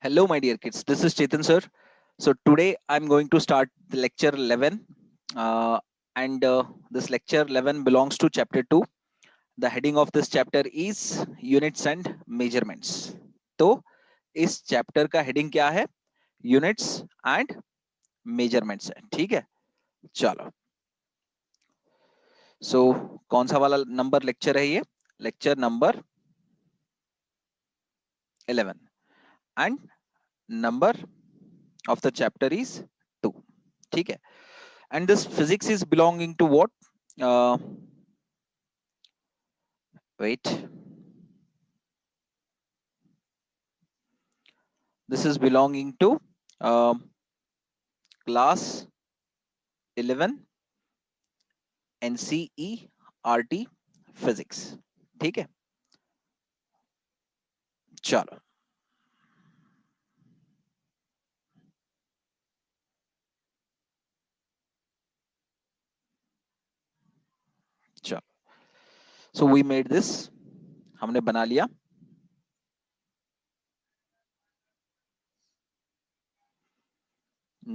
Hello, my dear kids. This is Chetan sir. So today I'm going to start the lecture 11, and this lecture 11 belongs to chapter 2. The heading of this chapter is units and measurements. तो इस chapter का heading क्या है? Units and measurements है. ठीक है, चलो. सो कौन सा वाला नंबर लेक्चर है ये? Lecture number 11 and number of the chapter is 2. ठीक है. And this physics is belonging to what? uh, Wait, this is belonging to class 11 NCERT physics. ठीक है, चलो. चलो, so we made this, हमने बना लिया.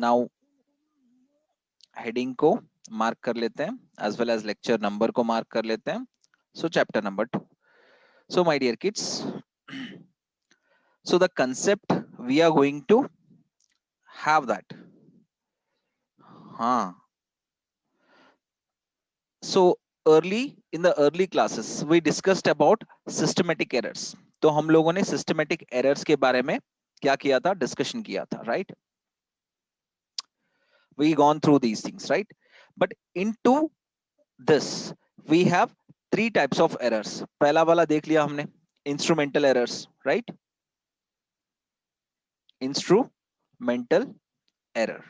Now हेडिंग को मार्क कर लेते हैं, as well as lecture number को मार्क कर लेते हैं. So chapter number 2. So my dear kids, so the concept we are going to have that. हाँ, so in the early classes we discussed about systematic errors. तो हम लोगों ने systematic errors के बारे में क्या किया था? डिस्कशन किया था, right? We gone through these things, right? But into this we have three types of errors. पहला वाला देख लिया हमने, instrumental errors, right? Instrumental error.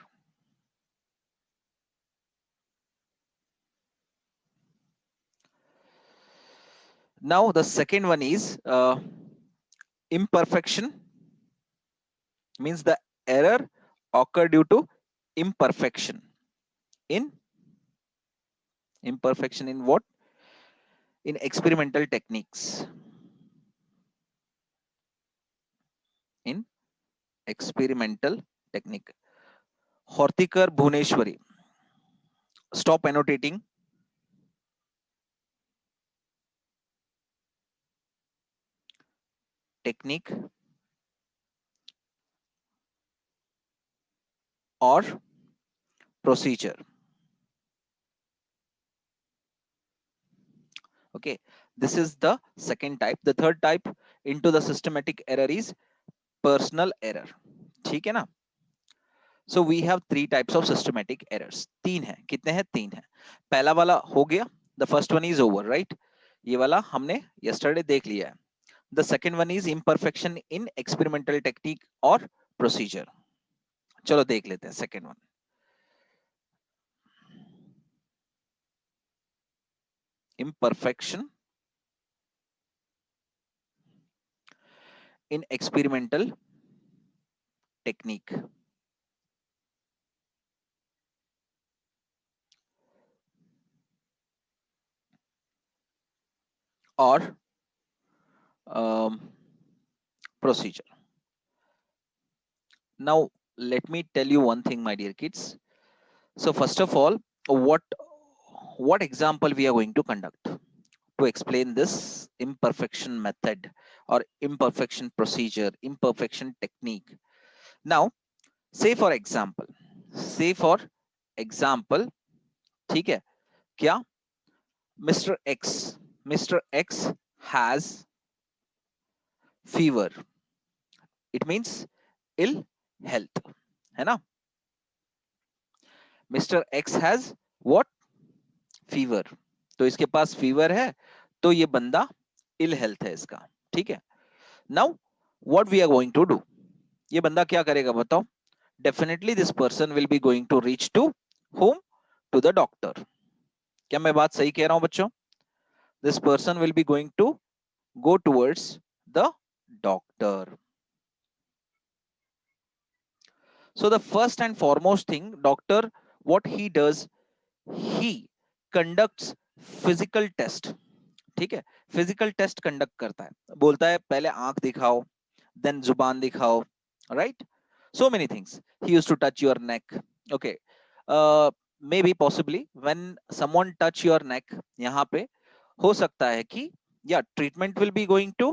Now the second one is imperfection, means the error occur due to imperfection in what? In experimental techniques. In experimental technique. Hortikar Bhuneshwari, stop annotating. Technique or procedure. Okay, this is the second type. The third type into the systematic error is personal error. ठीक है ना? So we have three types of systematic errors. तीन है. कितने हैं? तीन है. पहला वाला हो गया. The first one is over, right? ये वाला हमने yesterday देख लिया है. The second one is imperfection in experimental technique or procedure. चलो देख लेते हैं second one. Imperfection in experimental technique or procedure. Now let me tell you one thing, my dear kids. So first of all, what example we are going to conduct to explain this imperfection method or imperfection procedure, imperfection technique. Now say for example, ठीक है क्या? Mr. X has fever. It means ill health, है ना? Mr. X has what? Fever. तो इसके पास fever है, तो ये बंदा इल हेल्थ है इसका. ठीक है. Now what we are going to do? ये बंदा क्या करेगा बताओ? Definitely this person will be going to reach to home, to the doctor. क्या मैं बात सही कह रहा हूं बच्चों? This person will be going to go towards the doctor. So the first and foremost thing, doctor, what he does, he conducts physical test. ठीक है, फिजिकल टेस्ट कंडक्ट करता है. बोलता है पहले आंख दिखाओ, देन जुबान दिखाओ, right? So many things. He used to touch your neck. Okay. Maybe possibly when someone touch your neck, यहाँ पे हो सकता है कि या treatment will be going to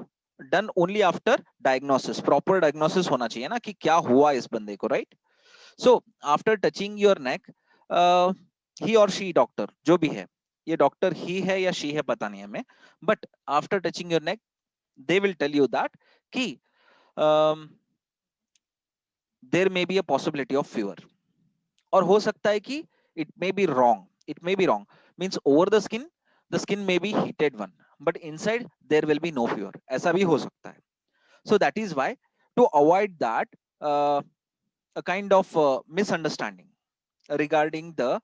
done only after diagnosis. Proper diagnosis होना चाहिए ना कि क्या हुआ इस बंदे को, right? So after touching your neck, he or she doctor जो भी है, ये डॉक्टर ही है या शी है पता नहीं हमें, but after touching your neck they will tell you that कि there may be a possibility of fever. और हो सकता है कि it may be wrong. It may be wrong means over the skin may be heated one, but inside there will be no fever. ऐसा भी हो सकता है. So that is why, to avoid that a kind of misunderstanding regarding the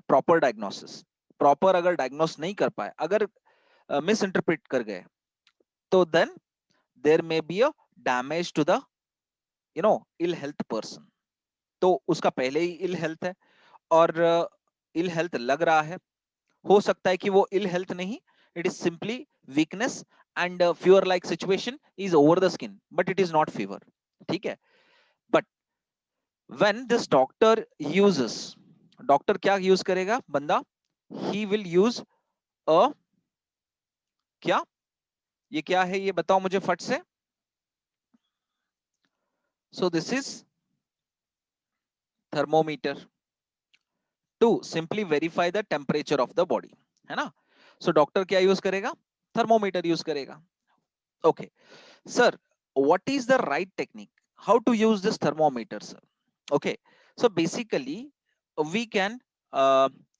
proper diagnosis. Proper अगर diagnose नहीं कर पाए, अगर misinterpret कर गए, तो then there may be a damage to the ill health person. तो उसका पहले ही ill health है और ill health लग रहा है. हो सकता है कि वो ill health नहीं, it is simply weakness and fever like situation is over the skin, but it is not fever. ठीक है. But when this doctor uses, doctor क्या यूज करेगा बंदा? he will use a, क्या, ये क्या है ये बताओ मुझे फट से. so this is thermometer to simply verify the temperature of the body, है ना? so डॉक्टर क्या यूज करेगा? थर्मोमीटर यूज करेगा. okay sir, what is the right technique, how to use this thermometer, sir? okay, so basically we can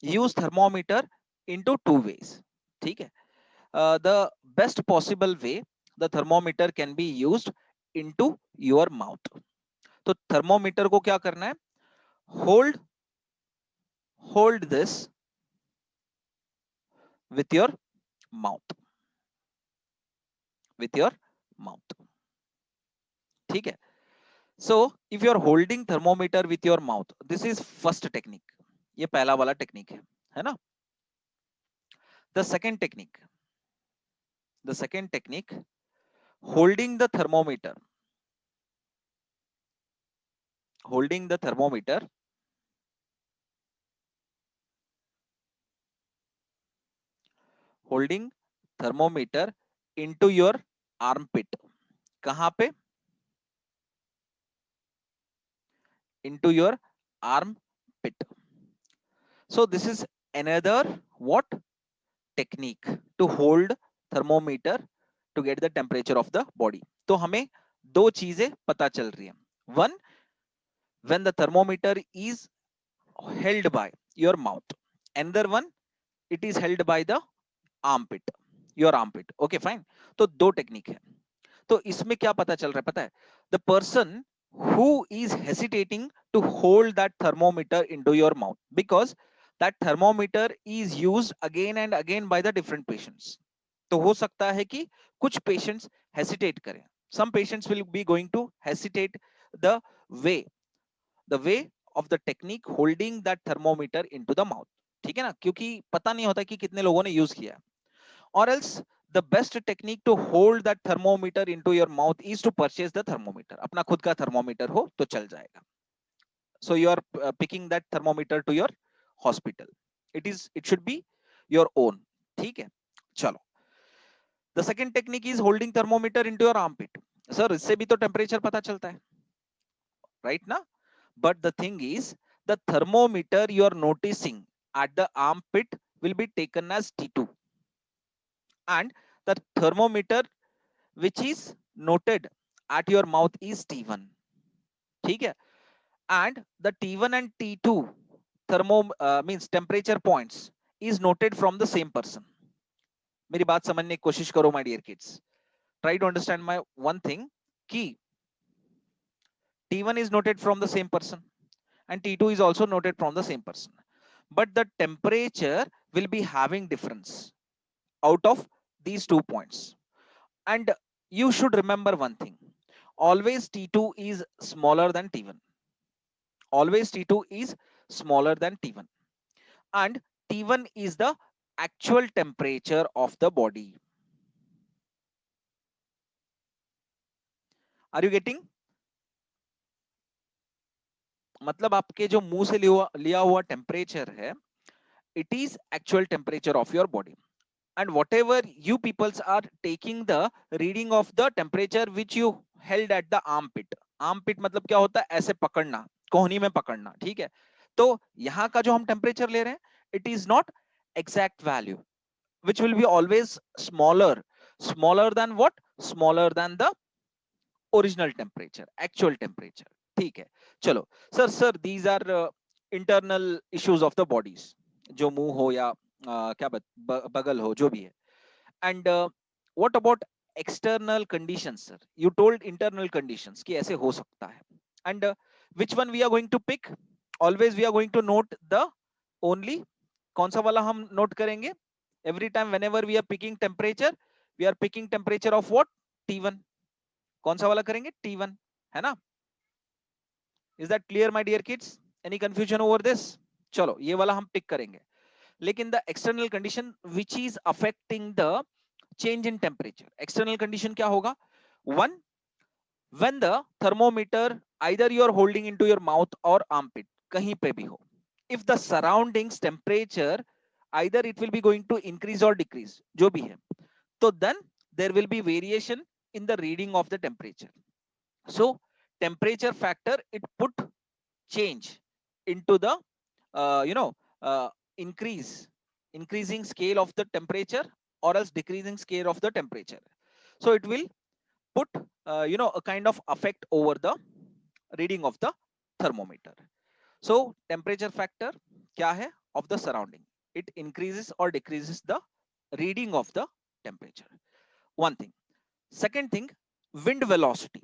use thermometer into two ways. ठीक है. The best possible way the thermometer can be used into your mouth. तो thermometer को क्या करना है? hold this with your mouth, with your mouth. ठीक है. so if you are holding thermometer with your mouth, this is first technique. ये पहला वाला टेक्निक है ना? the second technique, the second technique, holding the thermometer, holding the thermometer holding thermometer into your armpit. कहां पे? into your armpit. so this is another what technique to hold thermometer to get the temperature of the body. तो हमें दो चीजें पता चल रही है. one, when the thermometer is held by your mouth. another one, it is held by the armpit, your armpit. okay fine. तो दो टेक्निक है. तो इसमें क्या पता चल रहा है पता है? the person who is hesitating to hold that thermometer into your mouth, because that thermometer is used again and again by the different patients. तो हो सकता है कि कुछ patients hesitate करें. some patients will be going to hesitate the way, the way of the technique holding that thermometer into the mouth. ठीक है ना? क्योंकि पता नहीं होता कि कितने लोगों ने यूज किया. or else the best technique to hold that thermometer into your mouth is to purchase the thermometer. अपना खुद का thermometer हो तो चल जाएगा. so you are picking that thermometer to your hospital. it should be your own. ठीक है. चलो. the second technique is holding thermometer into your armpit. sir इससे भी तो temperature पता चलता है, right ना? but the thing is, the thermometer you are noticing at the armpit will be taken as T2, and the thermometer which is noted at your mouth is T1. ठीक है. and the T1 and T2 means temperature points is noted from the same person. मेरी बात समझने की कोशिश करो my dear kids. try to understand my one thing कि T1 is noted from the same person and T2 is also noted from the same person, but the temperature will be having difference out of these 2 points. and you should remember one thing, always T2 is smaller than T1. always T2 is smaller than T1, and T1 is the actual temperature of the body. Are you getting? मतलब आपके जो मुंह से लिया हुआ temperature है, it is actual temperature of your body. And whatever you peoples are taking the reading of the temperature which you held at the armpit. armpit मतलब क्या होता है, ऐसे पकड़ना, कोहनी में पकड़ना, ठीक है। तो यहाँ का जो हम टेम्परेचर ले रहे हैं, it is not exact value, which will be always smaller than what, smaller than the original temperature, actual temperature, ठीक है। चलो sir these are internal issues of the bodies, जो मुंह हो या क्या बगल हो, जो भी है। And what about external conditions sir, you told internal conditions कि ऐसे हो सकता है। And which one we are going to pick, always we are going to note the only, कौन सा वाला हम नोट करेंगे? Every time whenever we are picking temperature, we are picking temperature of what, T1। कौन सा वाला करेंगे? T1, है ना? Is that clear my dear kids? Any confusion over this? चलो ये वाला हम टिक करेंगे। लेकिन the external condition which is affecting the change in temperature, external condition क्या होगा? One, when the thermometer either you are holding into your mouth or armpit, कहीं पे भी हो, if the surroundings temperature either it will be going to increase or decrease, जो भी है, तो then there will be variation in the reading of the temperature. So temperature factor, it put change into the you know uh, increase increasing scale of the temperature or else decreasing scale of the temperature. So it will put a kind of effect over the reading of the thermometer. So temperature factor kya hai? Of the surrounding, it increases or decreases the reading of the temperature. One thing. Second thing, wind velocity.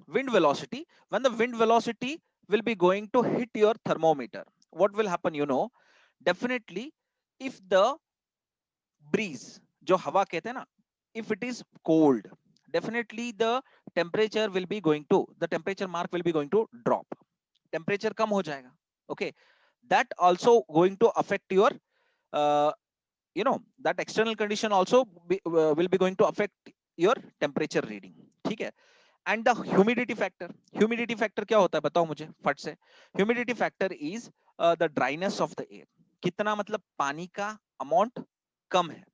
Wind velocity, when the wind velocity will be going to hit your thermometer, what will happen? Definitely, if the breeze, जो हवा कहते हैं ना, if it is cold, definitely the temperature mark will be going to drop. Temperature कम हो जाएगा. Okay, that also going to affect your uh, that external condition also will be going to affect your temperature reading. ठीक है. And the humidity factor, humidity factor क्या होता है बताओ मुझे फट से? Humidity factor is the dryness of the air, कितना मतलब पानी का अमाउंट कम है।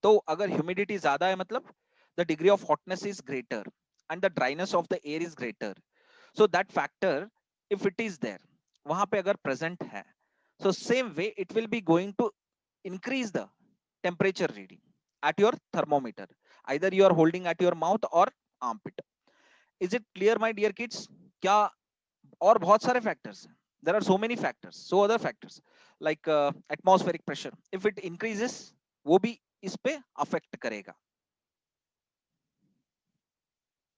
तो अगर ह्यूमिडिटी ज्यादा है मतलब the degree of hotness is greater and the dryness of the air is greater, so that factor if it is there, वहां पे अगर प्रेजेंट है, so same way it will be going to increase the temperature reading at your thermometer, either you are holding at your mouth or armpit. Is it clear my dear kids? क्या और बहुत सारे factors हैं. There are so many factors, so other factors like atmospheric pressure, if it increases वो भी इस पे affect करेगा.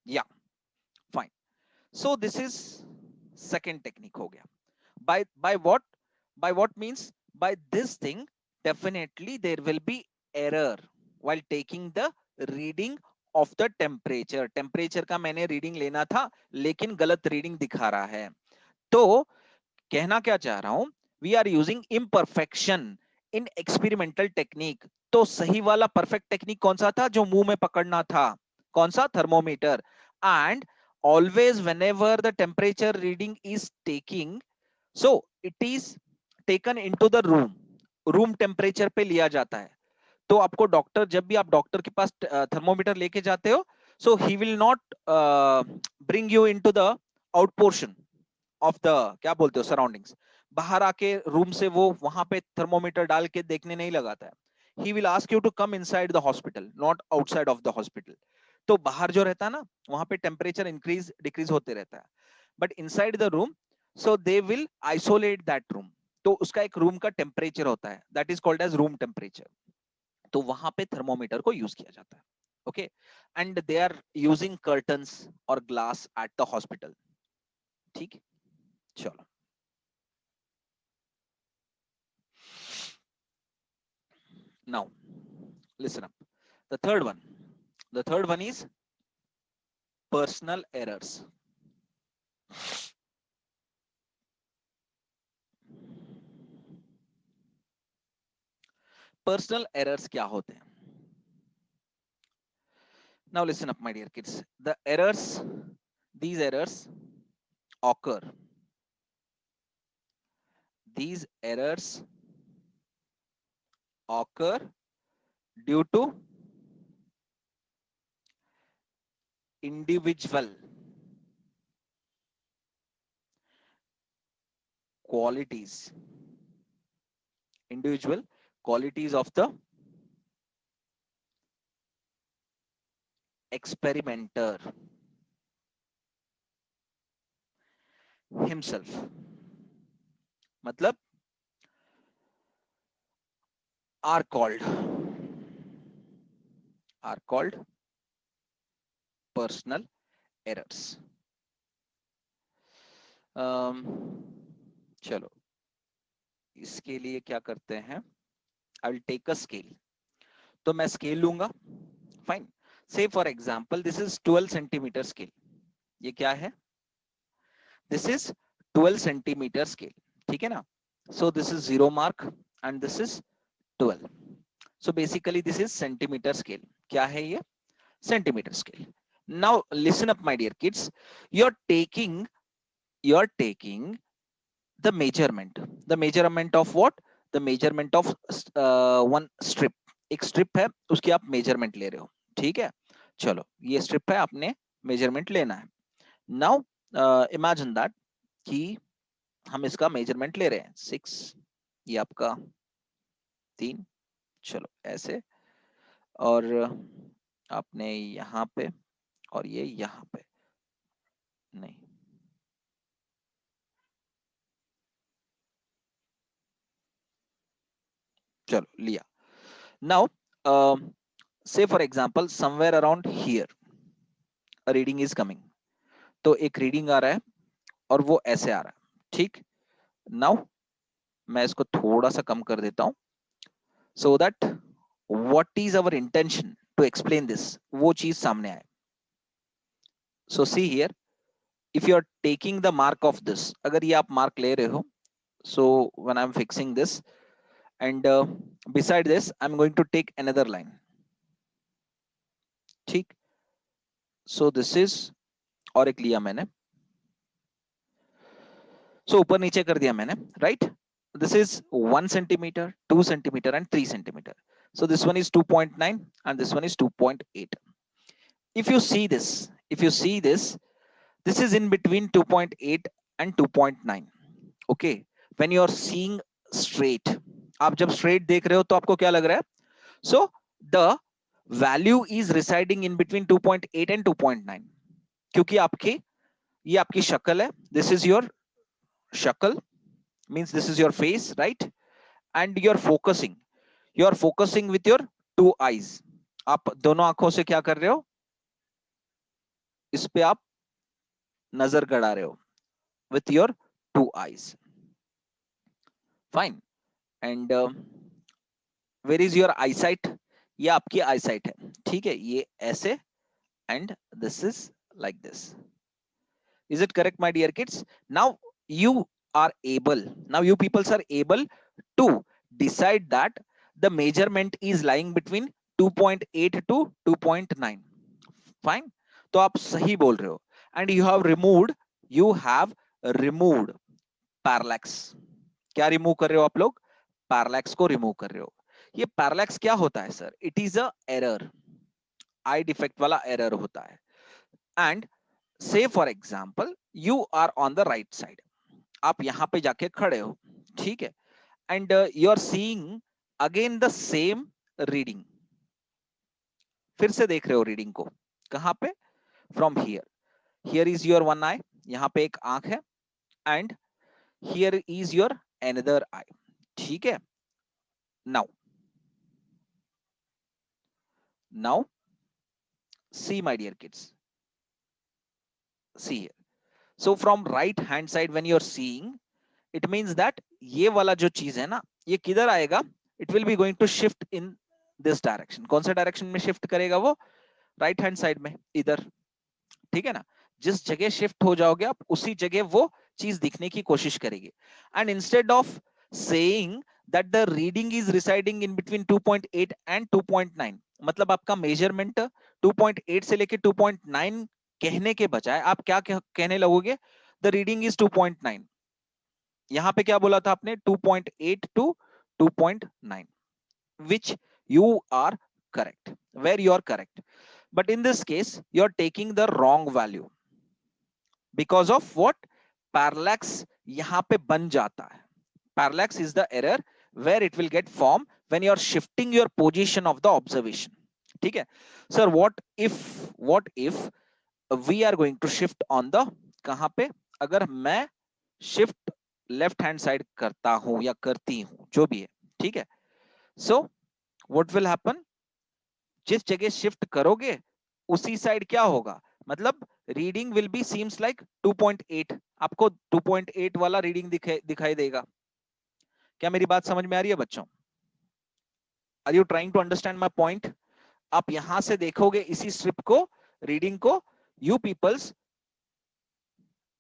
Yeah, fine. So this is second technique हो गया. By what? By what means? By this thing, definitely there will be error while taking the reading of the temperature. Temperature का मैंने reading लेना था लेकिन गलत reading दिखा रहा है. तो कहना क्या चाह रहा हूं, we are using imperfection in experimental technique. तो सही वाला परफेक्ट टेक्निक कौन सा था? जो मुंह में पकड़ना था, कौन सा? Thermometer. And always whenever the temperature reading is taking, so it is taken into the room, room temperature पे लिया जाता है। तो आपको डॉक्टर, जब भी आप डॉक्टर के पास थर्मोमीटर लेके जाते हो, so he will not bring you into the out portion of the, क्या बोलते हो, सराउंडिंग्स। बाहर आके रूम से वो वहां पे थर्मोमीटर डाल के देखने नहीं लगाता है। He will ask you to come inside the hospital, not outside of the hospital. तो बाहर जो रहता है ना, वहां पे टेम्परेचर इंक्रीज डिक्रीज होते रहता है, but inside the room, so they will isolate that room. तो उसका एक रूम का टेम्परेचर होता है, that is called as room temperature. तो वहां पे थर्मोमीटर को यूज किया जाता है। Okay, and they are using curtains और ग्लास एट द हॉस्पिटल। ठीक है, चलो। Now, listen up. The third one. The third one is personal errors. Personal errors क्या होते हैं? Now listen up, my dear kids. The errors, these errors occur these errors occur due to individual qualities of the experimenter himself. मतलब are called personal errors. चलो इसके लिए क्या करते हैं, I will take a scale. तो मैं scale लूंगा. Fine. Say for example this is 12 centimetre scale. ये क्या है? This is 12 centimetre scale. ठीक है ना? So this is 0 mark and this is 12. So basically this is centimetre scale. क्या है ये? Centimetre scale. Now listen up my dear kids. you're taking the measurement of what? The measurement of one strip. एक strip है, उसकी आप measurement ले रहे हो. ठीक है, चलो ये स्ट्रिप है, आपने मेजरमेंट लेना है. नाउ इमेजिन दैट कि हम इसका मेजरमेंट ले रहे हैं 6, ये आपका 3, चलो ऐसे, और आपने यहाँ पे और ये यहाँ पे नहीं. चलो लिया. Now say for example somewhere around here a reading is coming. तो एक रीडिंग आ रहा है और वो ऐसे आ रहा है. ठीक. नाउ मैं इसको थोड़ा सा कम कर देता हूं so that what is our intention to explain this, वो चीज सामने आए. so see here, if you are taking the mark of this, अगर ये आप मार्क ले रहे हो, so when I'm fixing this and beside this I'm going to take another line. ठीक. so this is, और एक लिया मैंने, so ऊपर नीचे कर दिया मैंने, right? This is 1 centimeter, 2 centimeter and 3 centimeter. So this one is 2.9 and this one is 2.8. If you see this, this is in between 2.8 and 2.9. Okay. When you are seeing straight, आप जब straight देख रहे हो तो आपको क्या लग रहा है? So the value is residing in between 2.8 and 2.9. क्योंकि आपकी ये आपकी शक्ल है. This is your शक्ल, means this is your face, right? And you're focusing with your 2 eyes. आप दोनों आंखों से क्या कर रहे हो? इस पे आप नजर गड़ा रहे हो with your 2 eyes. Fine. And where is your eyesight? ये आपकी eyesight है. ठीक है, ये ऐसे and this is like this. Is it correct, my dear kids? Now you peoples are able to decide that the measurement is lying between 2.8 to 2.9. Fine. तो आप सही बोल रहे हो. And you have removed parallax. क्या remove कर रहे हो आप लोग? पैरालैक्स को रिमूव कर रहे हो. ये पैरालैक्स क्या होता है sir? It is a error, eye defect वाला एरर होता है. And say for example you are on the right side, आप यहां पे जाके खड़े हो. ठीक है. And you are seeing again the same reading. फिर से देख रहे हो रीडिंग को. कहां पे? From here is your one eye, यहां पे एक आंख है. And here is your another eye. ठीक है. Now see my dear kids, see here. So from right hand side when you're seeing, it means that ये वाला जो चीज है ना, ये किधर आएगा? It will be going to shift in this direction. कौन सा डायरेक्शन में शिफ्ट करेगा वो? राइट हैंड साइड में, इधर. ठीक है ना? जिस जगह शिफ्ट हो जाओगे आप, उसी जगह वो चीज दिखने की कोशिश करेगी. And instead of saying that the reading is residing in between 2.8 and 2.9, मतलब आपका मेजरमेंट 2.8 से लेके 2.9 कहने के बजाय आप क्या कहने लगोगे? The reading is 2.9. यहां पे क्या बोला था आपने 2.8 to 2.9, which you are correct, where you are correct, but in this case you are taking the wrong value because of what? Parallax यहां पे बन जाता है. Parallax is the error where it will get formed when you are shifting your position of the observation. ठीक है sir, what if we are going to shift on the, कहां पे, अगर मैं शिफ्ट लेफ्ट हैंड साइड करता हूं या करती हूं, जो भी है, ठीक है. सो व्हाट विल हैपन, जिस जगह शिफ्ट करोगे उसी साइड क्या होगा, मतलब reading will be seems like 2.8, आपको 2.8 वाला रीडिंग दिखाई देगा. क्या मेरी बात समझ में आ रही है बच्चों? Are you trying to understand my point? आप यहां से देखोगे इसी स्ट्रिप को, रीडिंग को, you peoples,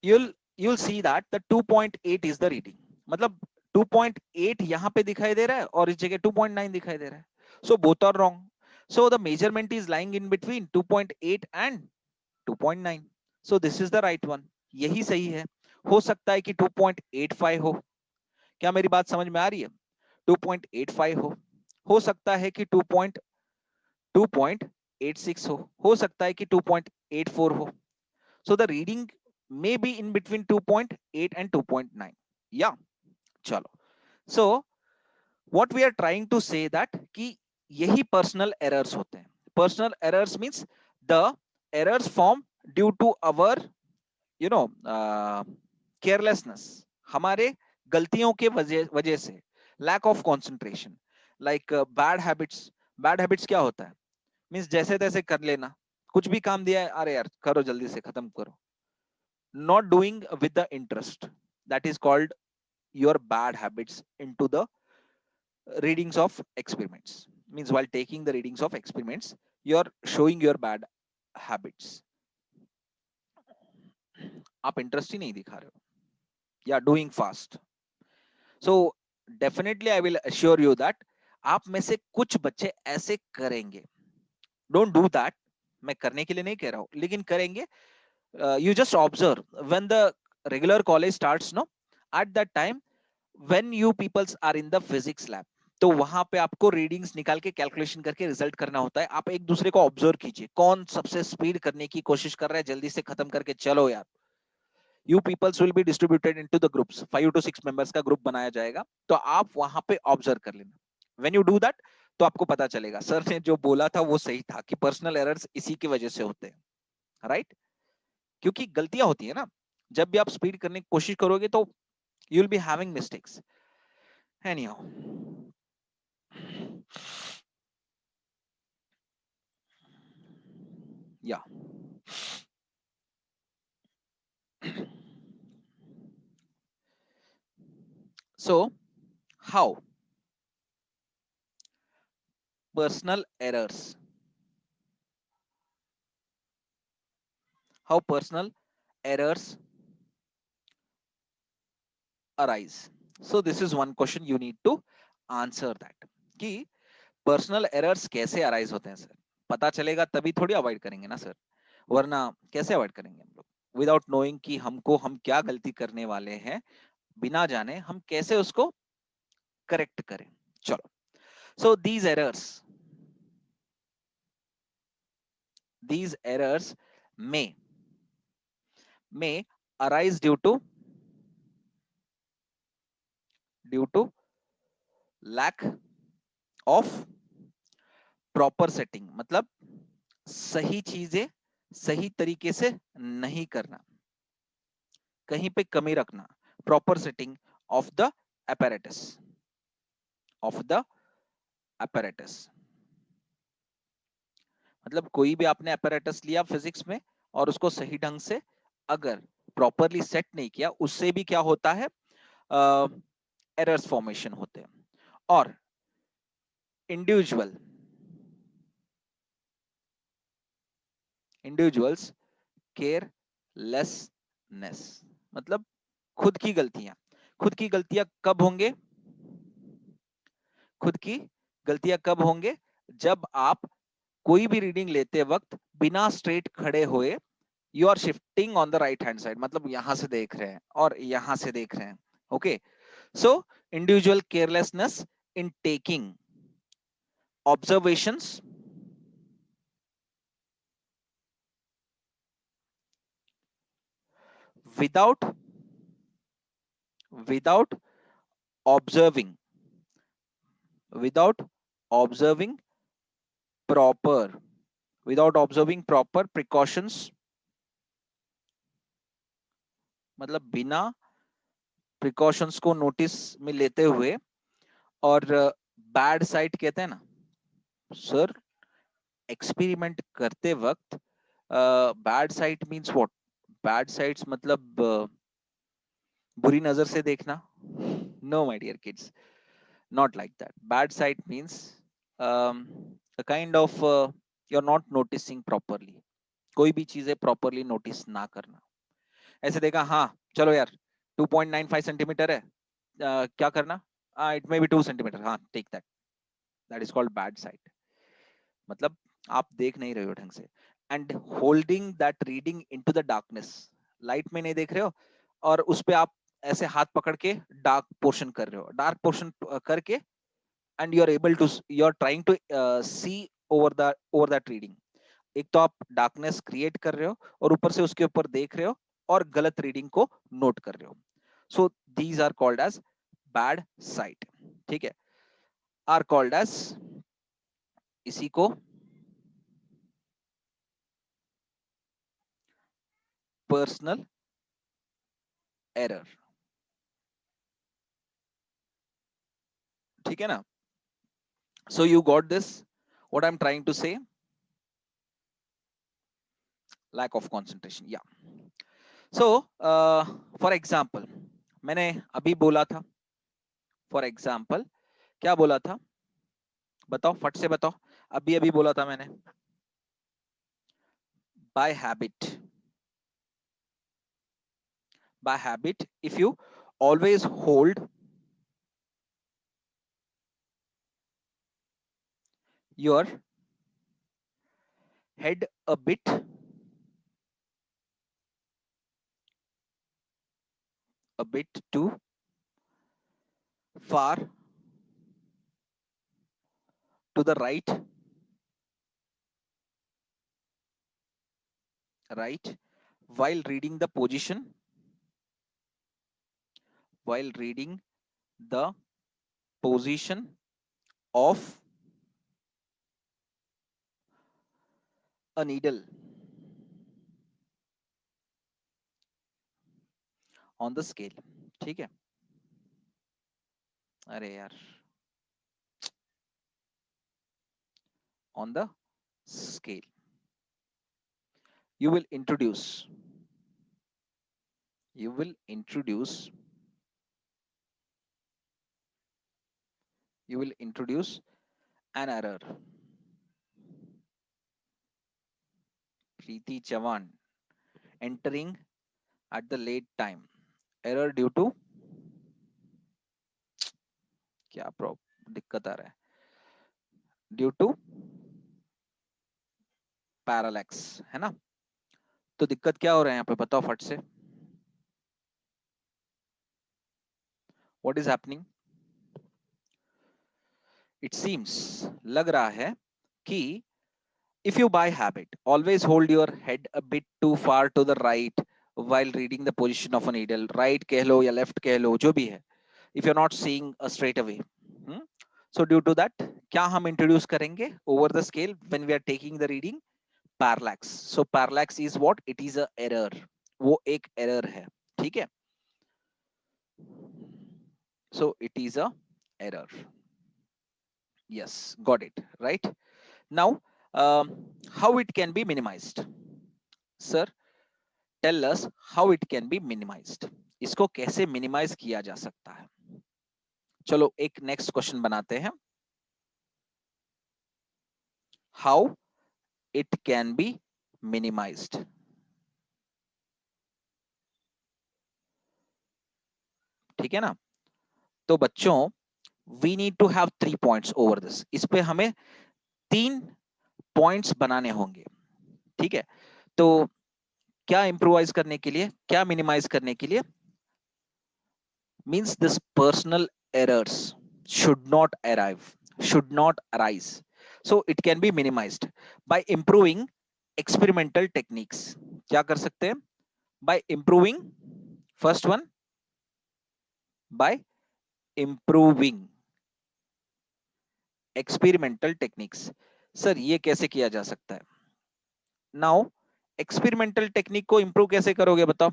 you'll you'll see that the 2.8 is the reading. मतलब 2.8 यहां पे दिखाई दे रहा है और इस जगह 2.9 दिखाई दे रहा है. So both are wrong. So the measurement is lying in between 2.8 and 2.9. So this is the right one. यही सही है. हो सकता है कि 2.85 हो. क्या मेरी बात समझ में आ रही है? 2.85 हो सकता है कि 2.86 हो सकता है कि 2.84 हो. So the reading may be in between 2.8 and 2.9. Yeah, chalo. So what we are trying to say that कि यही personal errors होते हैं. Personal errors means the errors formed due to our carelessness, हमारे गलतियों के वजह से, lack of concentration, like bad habits क्या होता है, मीन्स जैसे तैसे कर लेना, कुछ भी काम दिया है, अरे यार करो जल्दी से खत्म करो, not doing with the interest, that is called your bad habits into the readings of experiments. Means while taking the readings of experiments you are showing your bad habits. आप इंटरेस्ट ही नहीं दिखा रहे हो, या doing fast. So definitely I will assure you that आप में से कुछ बच्चे ऐसे करेंगे. डोंट डू दैट, मैं करने के लिए नहीं कह रहा हूं, लेकिन करेंगे. You just observe when the regular college starts, no, at that time when you peoples are in the physics lab, तो वहां पे आपको रीडिंग्स निकाल के कैलकुलेशन करके रिजल्ट करना होता है. आप एक दूसरे को ऑब्जर्व कीजिए, कौन सबसे स्पीड करने की कोशिश कर रहा है, जल्दी से खत्म करके चलो यार. You peoples will be distributed into the groups, 5 to 6 members का ग्रुप बनाया जाएगा, तो आप वहां पे ऑब्जर्व कर लेना. व्हेन यू डू दैट तो आपको पता चलेगा सर ने जो बोला था वो सही था, कि पर्सनल एरर्स इसी की वजह से होते हैं, राइट? क्योंकि गलतियां होती है ना, जब भी आप स्पीड करने की कोशिश करोगे तो you will be having mistakes. Anyhow, या so how personal errors, how personal errors arise? So this is one question you need to answer that, कि पर्सनल एरर्स कैसे अराइज होते हैं सर. पता चलेगा तभी थोड़ी अवॉइड करेंगे ना सर, वरना कैसे अवॉइड करेंगे हम लोग, विदाउट नोइंग कि हमको हम क्या गलती करने वाले हैं, बिना जाने हम कैसे उसको करेक्ट करें. चलो, सो these errors may arise due to lack of proper setting, मतलब सही चीजें सही तरीके से नहीं करना, कहीं पे कमी रखना. Proper setting of the apparatus, of the apparatus, मतलब कोई भी आपने apparatus लिया फिजिक्स में और उसको सही ढंग से अगर प्रॉपरली सेट नहीं किया, उससे भी क्या होता है, एरर्स फॉर्मेशन होते हैं. और इंडिविजुअल्स केयरलेसनेस, मतलब खुद की गलतियां कब होंगे, खुद की गलतियां कब होंगे, जब आप कोई भी रीडिंग लेते वक्त बिना स्ट्रेट खड़े हुए you are shifting on the right hand side, मतलब यहां से देख रहे हैं और यहां से देख रहे हैं, Okay, so individual carelessness in taking observations without without observing without observing proper precautions, मतलब बिना प्रिकॉशंस को नोटिस में लेते हुए, और बैड साइट कहते हैं ना सर एक्सपेरिमेंट करते वक्त, bad sight means what? Bad sights मतलब बुरी नजर से देखना? No my dear kids, not like that. Bad sight means a kind of you're not noticing properly. कोई भी चीजें properly notice ना करना। ऐसे देखा, हाँ चलो यार 2.95 सेंटीमीटर है, क्या करना? इट मे बी 2 सेंटीमीटर, हाँ take that, that is called bad sight. मतलब आप देख नहीं रहे हो ढंग से, and holding that reading into the darkness, light में नहीं देख रहे हो और उस पे आप ऐसे हाथ पकड़ के डार्क पोर्शन कर रहे हो, डार्क पोर्शन करके, and you are able to you are trying to see over that reading। एक तो आप डार्कनेस क्रिएट कर रहे हो और ऊपर से उसके ऊपर देख रहे हो और गलत रीडिंग को नोट कर रहे हो। So these are called as bad sight. ठीक है, आर कॉल्ड एज, इसी को पर्सनल एरर। ठीक है ना? So you got this what I am trying to say? Lack of concentration, या। सो फॉर एग्जांपल, मैंने अभी बोला था, फॉर एग्जांपल क्या बोला था? बताओ फट से बताओ, अभी अभी बोला था मैंने, by habit, by habit if you always hold your head a bit too far to the right while reading the position, while reading the position of a needle on the scale। ठीक है, अरे यार, on the scale you will introduce, you will introduce you will introduce an error। Preeti Chavan entering at the late time, error due to, क्या problem दिक्कत आ रहा है? Due to parallax, है ना? तो दिक्कत क्या हो रहा है यहाँ पे, बताओ फट से, what is happening? It seems, लग रहा है कि if you by habit always hold your head a bit too far to the right while reading the position of a needle, right कह लो या left कह लो, जो भी है, if you're not seeing straight away, so due to that क्या हम introduce करेंगे over the scale when we are taking the reading? Parallax। so parallax is what? it is a error, वो एक error है। ठीक है, so it is a error। yes, got it right। now how it can be minimized? sir, tell us how it can be minimized। इसको कैसे minimise किया जा सकता है? चलो एक नेक्स्ट क्वेश्चन बनाते हैं, how it can be minimized. ठीक है ना? तो बच्चों we need to have 3 points over this, इस पे हमें 3 पॉइंट्स बनाने होंगे। ठीक है, तो क्या इंप्रोवाइज करने के लिए, क्या मिनिमाइज करने के लिए? means this personal errors should not arise. So it can be minimized by improving experimental techniques. क्या कर सकते हैं? By improving, first one, by improving experimental techniques. Sir ये कैसे किया जा सकता है? नाउ एक्सपेरिमेंटल टेक्निक को इंप्रूव कैसे करोगे बताओ?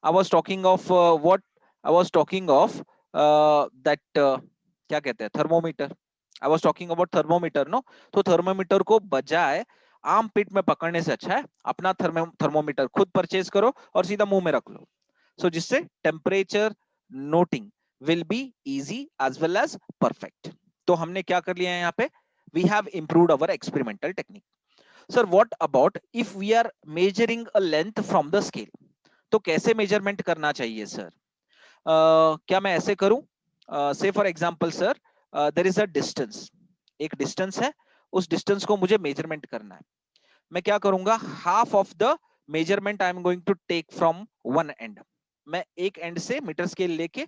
I was talking of what? I was talking of that क्या कहते हैं, thermometer. I was talking about thermometer, no? तो थर्मोमीटर को बजाय आम पिट में पकड़ने से अच्छा है अपना थर्मोमीटर खुद परचेज करो और सीधा मुंह में रख लो. सो जिससे temperature noting will be easy as well as perfect. तो हमने क्या कर लिया है यहाँ पे? We have improved our experimental technique. Sir what about if we are measuring a length from the scale? तो कैसे मेजरमेंट करना चाहिए सर? क्या मैं ऐसे करूं? Say for example sir, there is a distance, एक डिस्टेंस है, उस डिस्टेंस को मुझे मेजरमेंट करना है. मैं क्या करूंगा? Half of the measurement I am going to take from one end. मैं एक एंड से मीटर स्केल लेके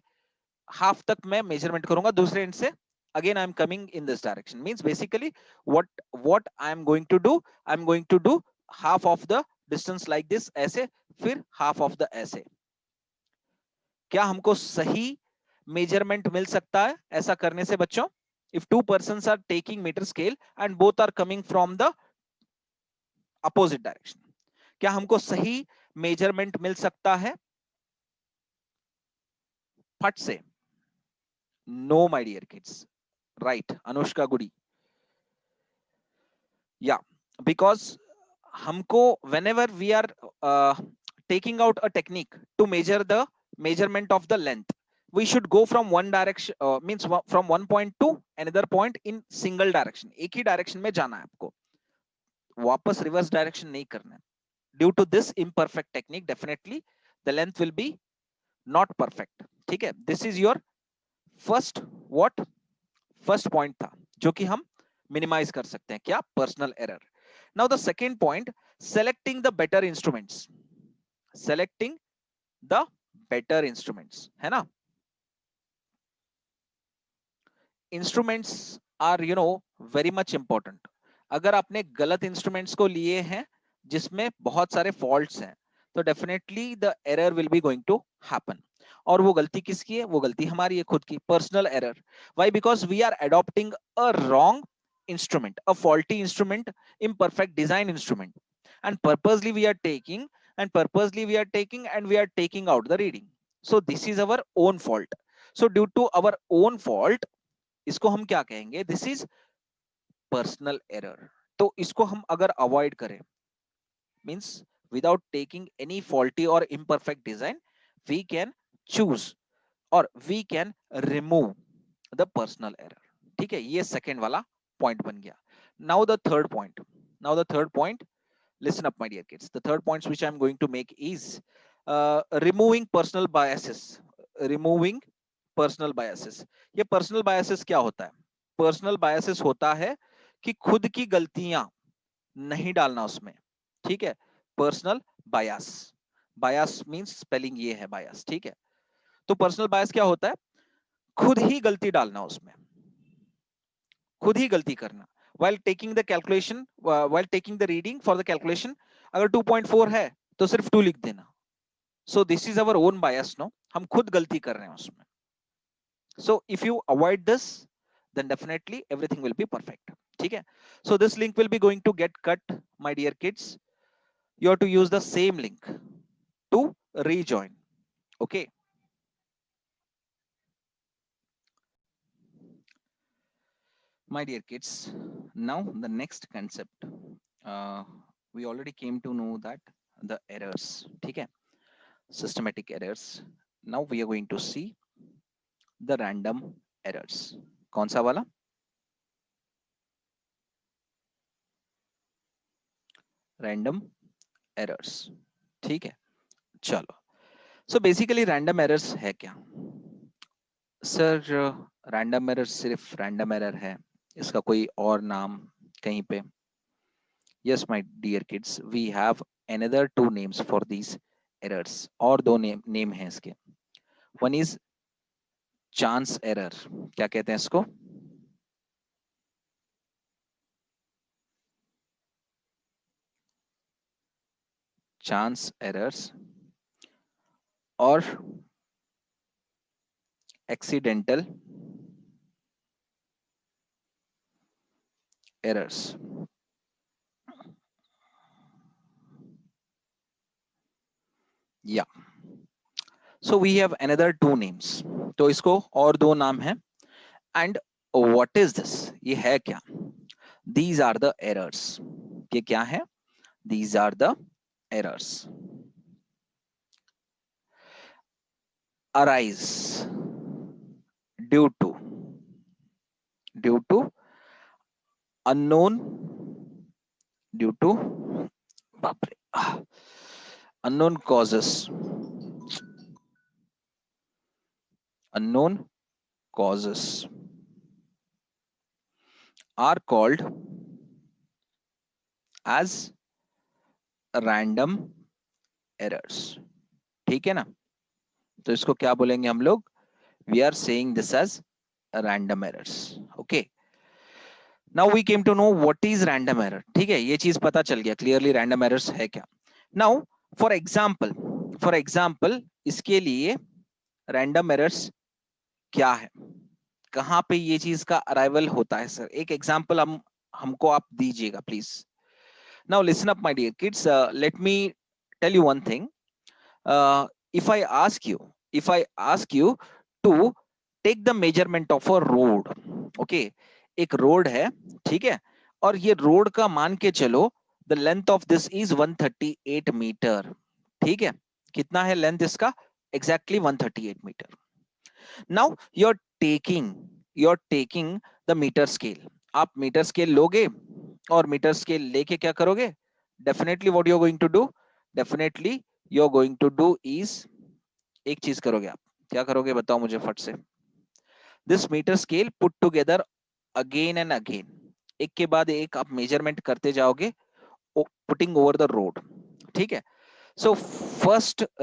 हाफ तक मैं मेजरमेंट करूंगा, दूसरे एंड से again I am coming in this direction. Means basically what I am going to do, I am going to do half of the distance like this ऐसे, फिर half of the ऐसे. क्या हमको सही measurement मिल सकता है ऐसा करने से बच्चों? if two persons are taking meter scale and both are coming from the opposite direction, क्या हमको सही मेजरमेंट मिल सकता है फट से? No my dear kids. Right Anushka गुडी? या बिकॉज हमको whenever we are uh, taking out a technique to measure the measurement of the length, we should go from one direction, means from one point to another point in single direction. एक ही direction में जाना है आपको, वापस reverse direction नहीं करना है. Due to this imperfect technique definitely the length will be not perfect. ठीक है? This is your first what? First point था जो कि हम मिनिमाइज कर सकते हैं. क्या? Personal error. Now the second point, selecting the better instruments. selecting the better instruments है ना? Instruments are very much important. अगर आपने गलत इंस्ट्रूमेंट्स को लिए हैं जिसमें बहुत सारे फॉल्ट्स हैं, तो definitely the error will be going to happen. और वो गलती किसकी है? वो गलती हमारी है खुद की. Personal error. Why? Because we are adopting a wrong instrument, a faulty instrument, imperfect design instrument, and purposely we are taking out the reading. So this is our own fault. So due to our own fault, इसको हम क्या कहेंगे? This is personal error. तो इसको हम अगर avoid करें, means without taking any faulty और imperfect design, we can choose और we can remove the personal error. ठीक है? ये सेकेंड वाला पॉइंट बन गया. Now the third point. Listen up my dear kids. The third points which I'm going to make is removing personal biases. removing personal biases. ये personal biases क्या होता है? पर्सनल बायसेस होता है कि खुद की गलतियां नहीं डालना उसमें. ठीक है? Personal bias. Bias means spelling ये है बायस. ठीक है? तो पर्सनल बायस क्या होता है? खुद ही गलती डालना उसमें, खुद ही गलती करना. while taking the calculation, while taking the reading for the calculation, अगर 2.4 है तो सिर्फ 2 लिख देना. so this is our own bias, no? हम खुद गलती कर रहे हैं उसमें. So if you avoid this, then definitely everything will be perfect. ठीक है? So this link will be going to get cut, my dear kids. You have to use the same link to rejoin. Okay? My dear kids, now the next concept. We already came to know that the errors. ठीक है? Systematic errors. Now we are going to see the random errors. कौन सा वाला? Random errors. ठीक है? चलो. So basically random errors है क्या? सर रैंडम एरर सिर्फ रैंडम एरर है, इसका कोई और नाम कहीं पे? Yes my dear kids, we have another two names for these errors. और दो नेम हैं इसके. वन इज चांस एरर, क्या कहते हैं इसको? चांस एरर्स और एक्सीडेंटल एरर्स। या so we have another two names, तो इसको और दो नाम है। एंड व्हाट इज दिस, ये है क्या? These are the errors. ये क्या है? These are the errors. Arise due to unknown, due to, बाप रे, unknown causes, unknown causes are called as random errors। ठीक है ना? तो इसको क्या बोलेंगे हम लोग? We are saying this as random errors. Okay, now we came to know what is random error. ठीक है, ये चीज पता चल गया क्लियरली रैंडम एरर्स है क्या। नाउ फॉर एग्जाम्पल इसके लिए रैंडम एरर्स क्या है, कहां पे ये चीज का अराइवल होता है? सर एक एग्जांपल हमको आप दीजिएगा please. Now listen up my dear kids, let me tell you one thing. If I ask you, if I ask you to take the measurement of a road, okay, एक road है, ठीक है, और ये road का मान के चलो the length of this is 138 metre. ठीक है, कितना है लेंथ इसका? exactly 138 metre. now you're taking the meter scale, आप मीटर स्केल लोगे और मीटर स्केल लेके क्या करोगे? Definitely what you are going to do, definitely you are going to do is, एक चीज करोगे आप, क्या करोगे बताओ मुझे फट से? This metre scale put together again and again, एक के बाद एक आप मेजरमेंट करते जाओगे, पुटिंग ओवर द रोड। ठीक है, सो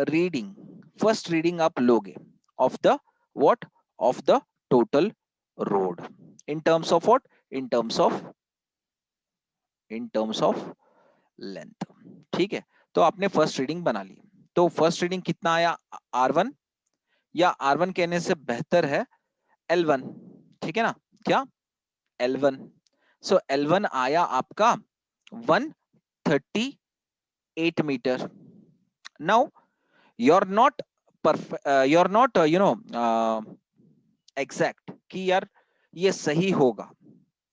रीडिंग फर्स्ट रीडिंग आप लोगे of the what, of the total road in terms of what, in terms of, in terms of length. ठीक है, तो आपने फर्स्ट रीडिंग बना ली, तो फर्स्ट रीडिंग कितना आया? R1, या R1 कहने से बेहतर है L1। ठीक है ना? क्या? L1। सो L1 आया आपका 138 metre. Now you're not exact कि यार ये सही होगा,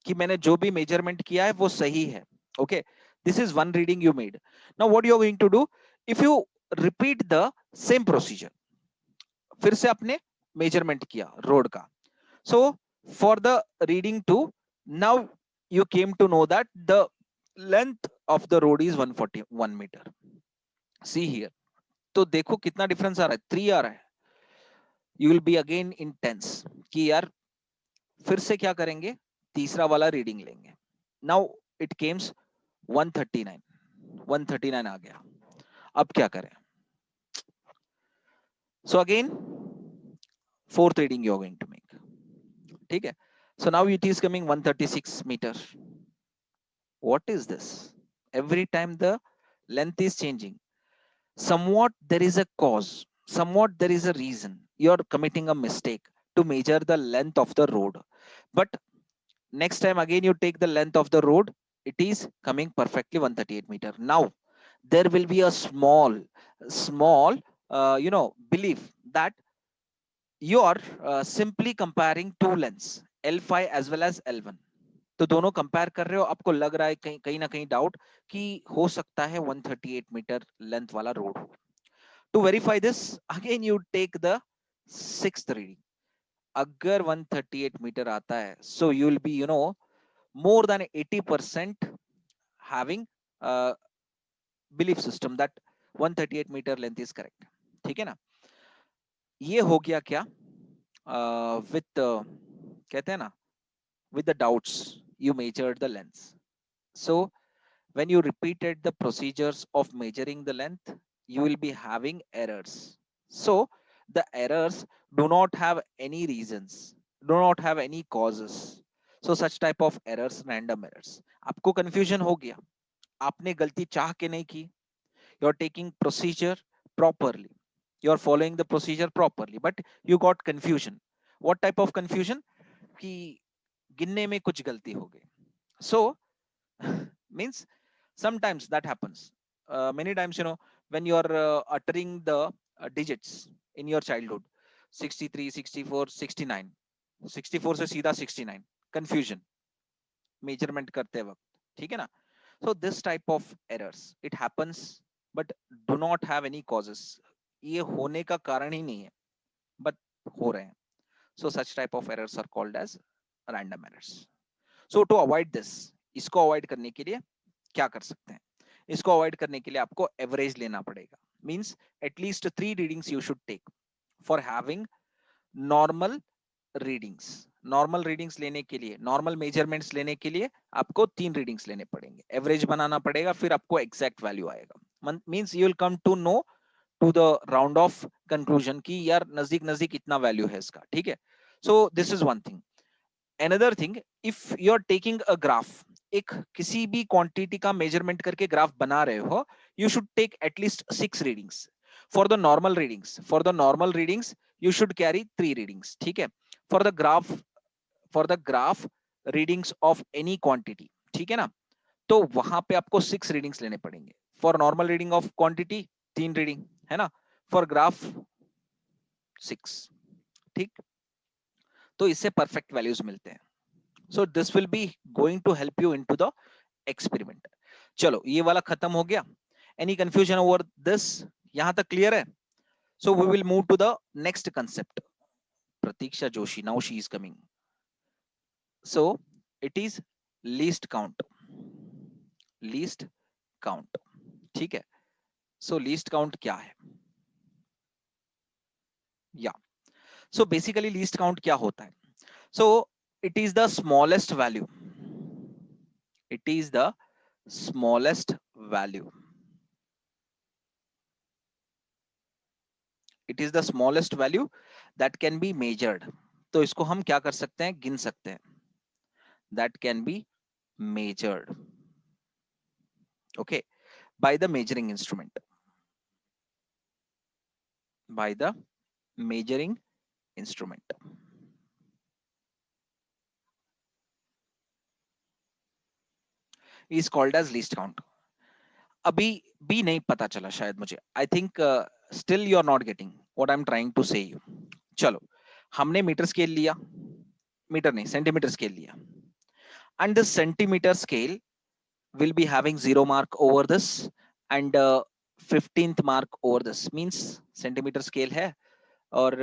कि मैंने जो भी मेजरमेंट किया है वो सही है। Okay, this is one reading you made. Now what you are going to do, if you repeat the same procedure, फिर से आपने मेजरमेंट किया रोड का, so for the reading 2, now you came to know that the length of the road is 141 meter। see here, तो देखो कितना difference आ रहा है, 3 आ रहा है। you will be again in tense कि यार फिर से क्या करेंगे, तीसरा वाला रीडिंग लेंगे। now it comes 139, 139 आ गया, अब क्या करें? so again fourth reading you are going to make। ठीक है, so now it is coming 136 meter। what is this? every time the length is changing, somewhat there is a cause, somewhat there is a reason you're committing a mistake to measure the length of the road, but next time again you take the length of the road, it is coming perfectly 138 meter। now there will be a small belief that you are simply comparing two lengths L5 as well as L1, तो दोनों compare कर रहे हो, आपको लग रहा है कहीं कहीं ना कहीं डाउट कि हो सकता है 138 मीटर लेंथ वाला रोड हो। To verify this again you take the sixth reading, अगर 138 मीटर आता है so you will be more than 80% having a belief system that 138 meter length is correct। ठीक है ना? ये हो गया क्या विथ कहते हैं ना, with the doubts you measured the length, so when you repeated the procedures of measuring the length you will be having errors, so The errors do not have any reasons, do not have any causes. So such type of errors, random errors. आपको confusion हो गया, आपने गलती चाह के नहीं की, you're taking procedure properly, you're following the procedure properly, but you got confusion. What type of confusion? कि गिनने में कुछ गलती हो गई. So means sometimes that happens. Many times, you know, when you are uttering the digits in your childhood, 63, 64, 69, 64 से सीधा 69, confusion, measurement करते वक्त, ठीक है ना? So this type of errors, it happens, but do not have any causes. ये होने का कारण ही नहीं है, but हो रहे हैं. So such type of errors are called as random errors. So to avoid this, इसको avoid करने के लिए क्या कर सकते हैं? इसको अवॉइड करने के लिए आपको एवरेज लेना पड़ेगा. Means at least 3 readings you should take for having normal readings. Normal readings लेने के लिए, नॉर्मल मेजरमेंट्स लेने के लिए आपको 3 रीडिंग्स लेने पड़ेंगे, एवरेज बनाना पड़ेगा, फिर आपको एग्जैक्ट वैल्यू आएगा. Means you will come to know to the round off conclusion कि यार नजदीक नजदीक इतना वैल्यू है इसका, ठीक है? So this is one thing. Another thing, if you are taking a graph, एक किसी भी क्वांटिटी का मेजरमेंट करके ग्राफ बना रहे हो, you should take at least 6 readings. For the normal readings you should carry 3 readings, ठीक है? for the graph for the graph readings of any quantity, ठीक है ना? तो वहां पे आपको 6 रीडिंग्स लेने पड़ेंगे. For normal reading of quantity 3 reading, है ना? फॉर ग्राफ 6, ठीक? तो इससे परफेक्ट वैल्यूज मिलते हैं. So this will be going to help you into the experiment. चलो ये वाला खत्म हो गया. Any confusion over this? यहां तक क्लियर है? So we will move to the next concept. Pratiksha Joshi, now she is coming. So it is least count. Least count, ठीक है? So least count क्या है? Yeah. So basically least count क्या होता है? So it is the smallest value. It is the smallest value. It is the smallest value that can be measured. तो इसको हम क्या कर सकते हैं? गिन सकते हैं. That can be measured, okay, by the measuring instrument. By the measuring instrument. Is called as least count. अभी भी नहीं पता चला शायद मुझे. I think still you are not getting what I'm trying to say you. चलो, हमने metre scale लिया, मीटर नहीं सेंटीमीटर स्केल लिया, and the centimeter scale will be having 0 mark over this and 15th mark over this. Means centimeter scale है और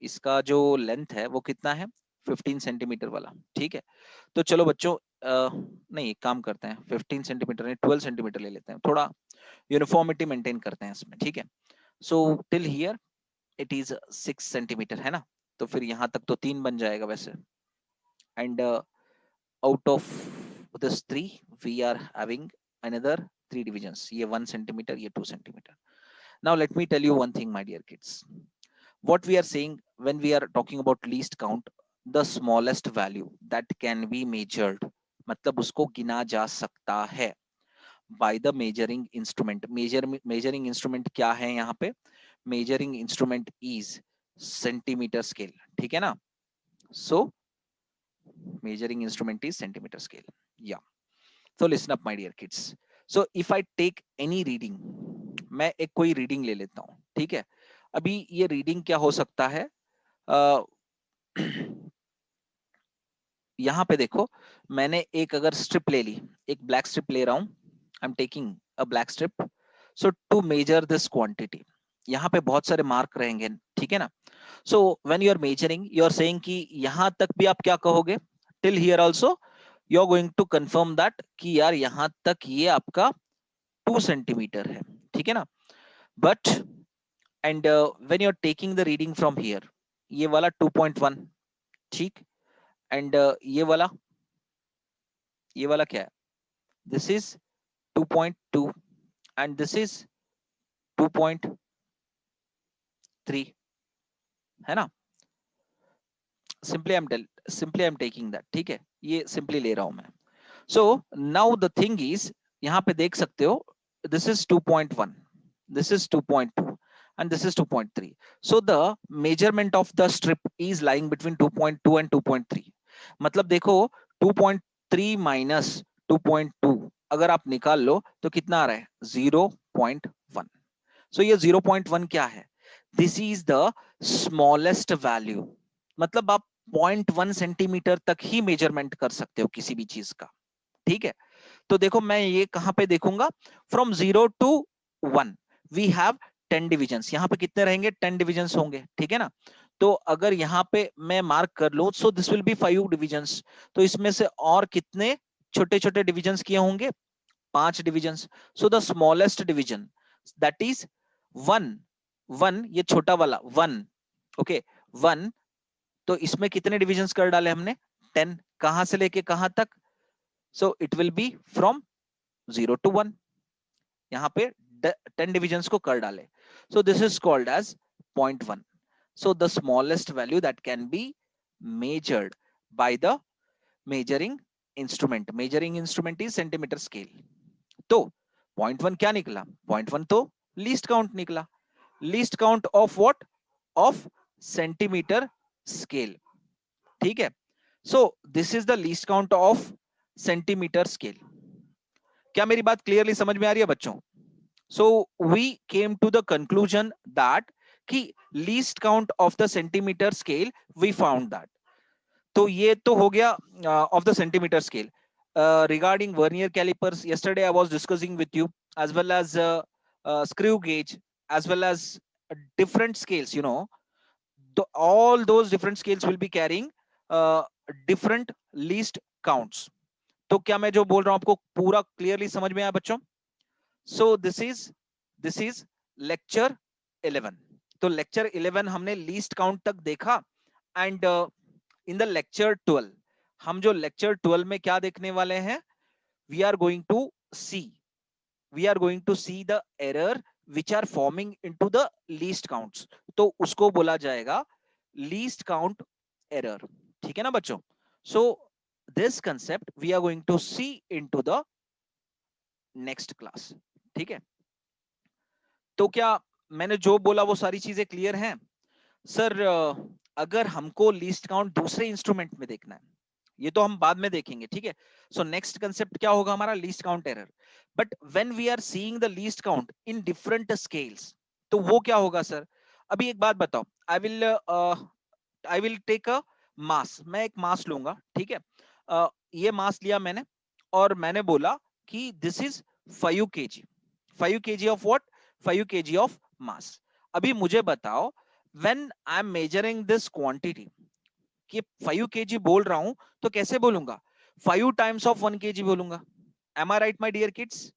इसका जो length है वो कितना है? 15 सेंटीमीटर वाला, ठीक है? तो चलो बच्चों, नहीं, एक काम करते हैं, 15 सेंटीमीटर नहीं 12 सेंटीमीटर ले लेते हैं, थोड़ा यूनिफॉर्मिटी मेंटेन करते हैं इसमें, ठीक है? So till here it is 6 centimetre, है ना? तो फिर यहाँ तक तो 3 बन जाएगा वैसे. And out of this 3 we are having another 3 divisions. ये 1 centimeter, ये 2 centimeter. Now let me tell you one thing, my dear kids. What we are saying when we are talking about least count, the smallest value that can be measured, मतलब उसको गिना जा सकता है by the measuring instrument. Measuring instrument क्या है यहाँ पे? Measuring instrument is centimeter scale, ठीक है ना? So measuring instrument is centimeter scale. Yeah. So listen up, my dear kids. So if I take any reading, मैं एक कोई रीडिंग ले लेता हूं, ठीक है? अभी ये रीडिंग क्या हो सकता है? यहाँ पे देखो, मैंने एक अगर स्ट्रिप ले ली, एक ब्लैक स्ट्रिप ले रहा हूं, I am taking a black strip, so to measure this quantity. यहाँ पे बहुत सारे मार्क रहेंगे, ठीक है ना? So when you are measuring, you are saying कि यहाँ तक भी आप क्या कहोगे? Till here also you are going to confirm that कि यार यहाँ तक ये आपका 2 सेंटीमीटर है, ठीक है ना? But and when you are taking the reading from here, ये वाला 2.1, ठीक? एंड ये वाला क्या है? This is 2.2 and this is 2.3. है ना, simply I am taking that, ठीक है, ये सिंपली ले रहा हूं मैं। So now the thing is, यहां पे देख सकते हो this is 2.1, this is 2.2 and this is 2.3. So the measurement of the strip is lying between 2.2 and 2.3. मतलब देखो 2.3 माइनस 2.2 अगर आप निकाल लो तो कितना आ रहा है 0.1. सो ये 0.1 क्या है, this is the smallest value, मतलब आप 0.1 सेंटीमीटर तक ही मेजरमेंट कर सकते हो किसी भी चीज का, ठीक है। तो देखो मैं ये कहां पे देखूंगा, from 0 to 1 we have 10 divisions, यहाँ पे कितने रहेंगे 10 डिविजन्स होंगे, ठीक है ना। तो अगर यहाँ पे मैं मार्क कर लूं so this will be 5 divisions, तो इसमें से और कितने छोटे छोटे डिविजन्स किए होंगे 5 divisions. So the smallest division that is 1, 1 ये छोटा वाला 1, ओके 1, तो इसमें कितने डिविजन्स कर डाले हमने 10, कहां से लेके कहां तक, so it will be from 0 to 1, यहाँ पे 10 डिविजन्स को कर डाले, so this is called as 0.1. So the smallest value that can be measured by the measuring instrument is centimetre scale. तो 0.1 क्या निकला, 0.1 तो लीस्ट काउंट निकला, least count of what, of centimetre scale, ठीक है। So this is the least count of centimetre scale. क्या मेरी बात क्लियरली समझ में आ रही है बच्चों? So we came to the conclusion that कि least count of the centimeter scale we found that. तो ये तो हो गया of the centimeter scale. Regarding vernier calipers, yesterday I was discussing with you, as well as screw gauge, as well as different scales. You know, all those different scales will be carrying different least counts. तो क्या मैं जो बोल रहा हूं आपको पूरा clearly समझ में आया बच्चों? So this is lecture 11। तो लेक्चर 11 हमने लीस्ट काउंट तक देखा, एंड इन द लेक्चर 12 हम जो लेक्चर 12 में क्या देखने वाले हैं, we are going to see the error which are forming into the least counts, तो उसको बोला जाएगा लीस्ट काउंट एरर, ठीक है ना बच्चों। So this concept we are going to see into the next class, ठीक है। तो क्या मैंने जो बोला वो सारी चीजें क्लियर हैं? सर अगर हमको लीस्ट काउंट दूसरे इंस्ट्रूमेंट में देखना है, ये तो हम बाद में देखेंगे, ठीक है। सो नेक्स्ट कंसेप्ट क्या होगा हमारा, least count error. But when we are seeing the least count in different scales, तो वो क्या होगा सर? अभी एक बात बताओ, आई विल टेक अ मास, मैं एक मास लूंगा, ठीक है। ये मास लिया मैंने, और मैंने बोला कि this is 5 kg, 5 kg of what, 5 kg of mass. अभी मुझे बताओ, when I am measuring this quantity, कि 5 kg बोल रहा हूं तो कैसे बोलूंगा, 5 टाइम्स ऑफ 1 kg बोलूंगा। Am I right my dear kids?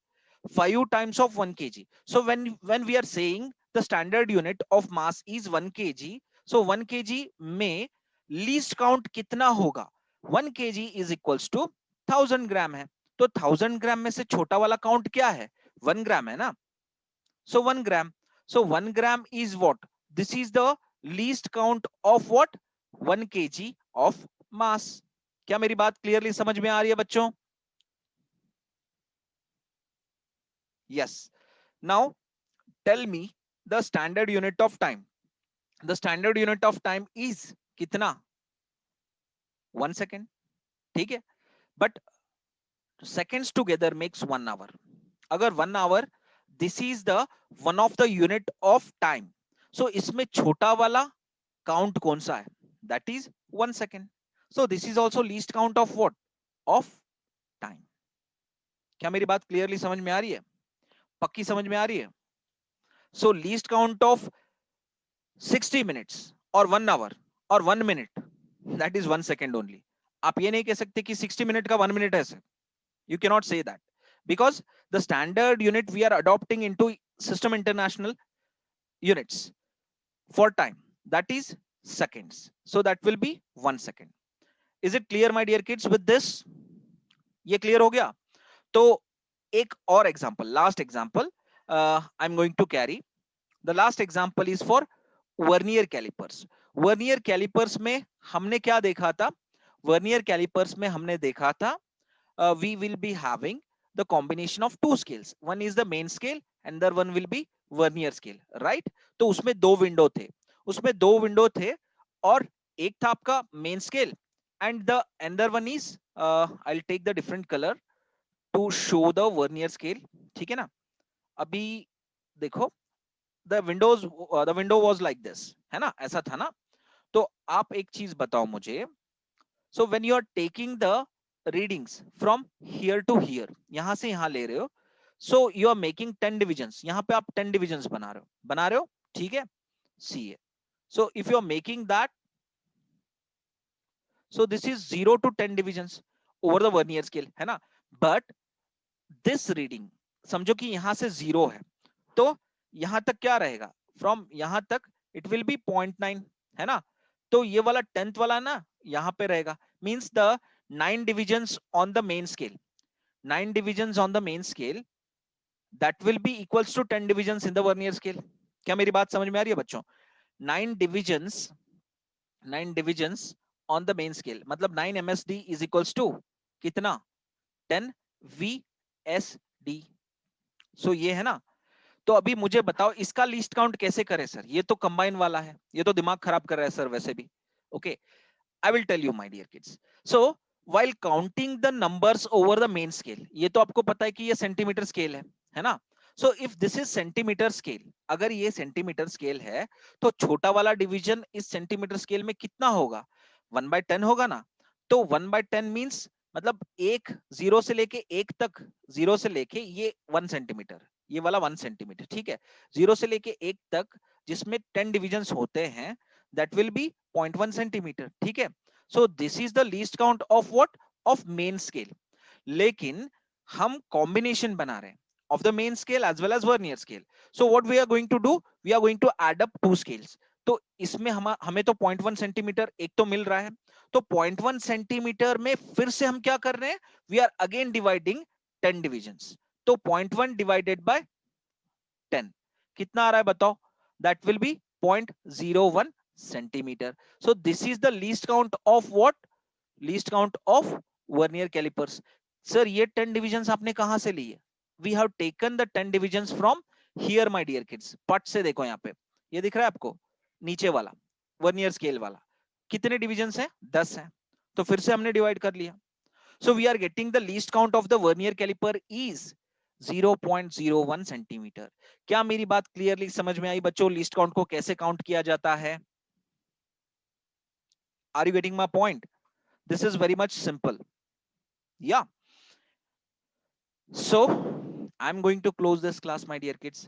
5 times of 1 kg। So when we are saying the standard unit of mass is 1 kg, so 1 kg में least count कितना होगा, 1 kg is equals to 1000 gram है, तो 1000 ग्राम में से छोटा वाला काउंट क्या है, 1 ग्राम है ना। So 1 gram. So 1 gram is what? This is the least count of what? 1 kg of mass. क्या मेरी बात क्लियरली समझ में आ रही है बच्चों? Yes. Now tell me the standard unit of time. The standard unit of time is कितना? 1 second. ठीक है? But seconds together makes 1 hour. अगर 1 hour, this is the one of the unit of time. So इसमें छोटा वाला count कौन सा है, that is 1 second. So this is also least count of what, of time. क्या मेरी बात क्लियरली समझ में आ रही है, पक्की समझ में आ रही है? सो लीस्ट काउंट ऑफ 60 मिनट्स और 1 आवर और 1 minute, that is 1 second only. आप ये नहीं कह सकते कि 60 मिनट का 1 मिनट है sir, you cannot say that, because the standard unit we are adopting into system international units for time, that is seconds, so that will be 1 second. Is it clear my dear kids with this? ये clear हो गया? तो एक और example, last example, I'm going to carry. The last example is for vernier callipers. Vernier callipers में हमने क्या देखा था? वर्नियर कैलिपर्स में हमने देखा था we will be having the combination of two scales. One is the main scale and the one will be vernier scale, right? तो उसमें दो विंडो थे, और एक था आपका main scale and the another one is I'll take the different color to show the vernier scale. ठीक है ना? अभी देखो, the window was like this, है ना? ऐसा था ना? तो आप एक चीज बताओ मुझे, so when you are taking the readings from here to here, यहां से यहां ले रहे हो, so you are making 10 divisions, यहां पे आप 10 divisions बना रहे हो, ठीक है? सी है, so if you are making that, so this is 0 to 10 divisions over the vernier scale, है ना? but this reading, समझो कि यहां से 0 है, तो यहां तक क्या रहेगा? फ्रॉम यहां तक इट विल बी 0.9, है ना? तो ये वाला 10th वाला ना यहां पे रहेगा, means the 9 divisions on the main scale, 9 divisions on the main scale, that will be equals to 10 divisions in the vernier scale. क्या मेरी बात समझ में आ रही है बच्चों? 9 divisions, 9 divisions on the main scale मतलब 9 MSD is equals to कितना? 10 VSD. सो ये है ना? तो अभी मुझे बताओ इसका लीस्ट काउंट कैसे करें सर? ये तो कंबाइन वाला है, ये तो दिमाग खराब कर रहा है सर वैसे भी। Okay, I will tell you my dear kids. So while counting the numbers over the main scale, ये तो आपको पता है कि ये सेंटीमीटर स्केल है ना? So if this is centimetre scale, अगर ये सेंटीमीटर स्केल है, तो छोटा वाला डिवीजन इस सेंटीमीटर स्केल में कितना होगा? 1/10 होगा ना? तो 1/10 मींस मतलब एक, जीरो से लेके एक तक, जीरो से लेके ये 1 सेंटीमीटर, ये वाला 1 सेंटीमीटर, ठीक है? जीरो से लेके एक तक जिसमें 10 डिविजन्स होते हैं, दैट विल बी 0.1 सेंटीमीटर, ठीक है? So this is the least count of what? Of main scale. लेकिन हम कॉम्बिनेशन बना रहे हैं of the main scale as well as vernier scale. So what we are going to do, we are going to add up two scales. तो इसमें हमें तो 0.1 centimetre एक तो मिल रहा है, तो 0.1 सेंटीमीटर में फिर से हम क्या कर रहे हैं? We are again dividing 10 divisions. तो 0.1 डिवाइडेड बाय 10 कितना आ रहा है बताओ? That will be 0.01 centimetre. So this is the least count of what? Least count of vernier callipers. Sir ये 10 डिविजन्स आपने कहां से लिए? We have taken the 10 divisions from here my dear kids. पट से देखो यहाँ पे, ये दिख रहा है आपको नीचे वाला वर्नियर स्केल वाला, कितने डिविजन्स हैं? 10 हैं। तो फिर से हमने डिवाइड कर लिया। So we are getting the least count of the vernier calliper is 0.01 centimetre. क्या मेरी बात क्लियरली समझ में आई बच्चों? लीस्ट काउंट को कैसे काउंट किया जाता है? Are you getting my point? This is very much simple. Yeah so I am going to close this class my dear kids.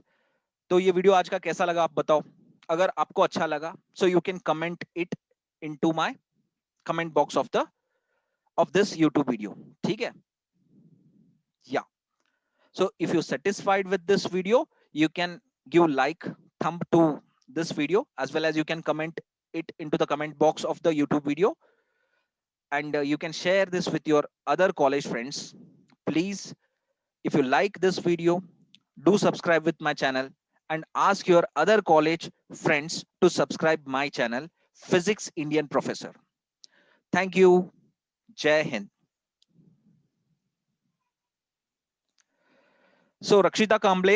तो ये वीडियो आज का कैसा लगा आप बताओ? अगर आपको अच्छा लगा, so you can comment it into my comment box of this YouTube video, ठीक है? या so if you're satisfied with this video, you can give like thumb to this video, as well as you can comment it into the comment box of the YouTube video, and you can share this with your other college friends. Please, if you like this video, do subscribe with my channel and ask your other college friends to subscribe my channel, Physics Indian Professor. Thank you. Jai Hind. So Rakshita Kamble,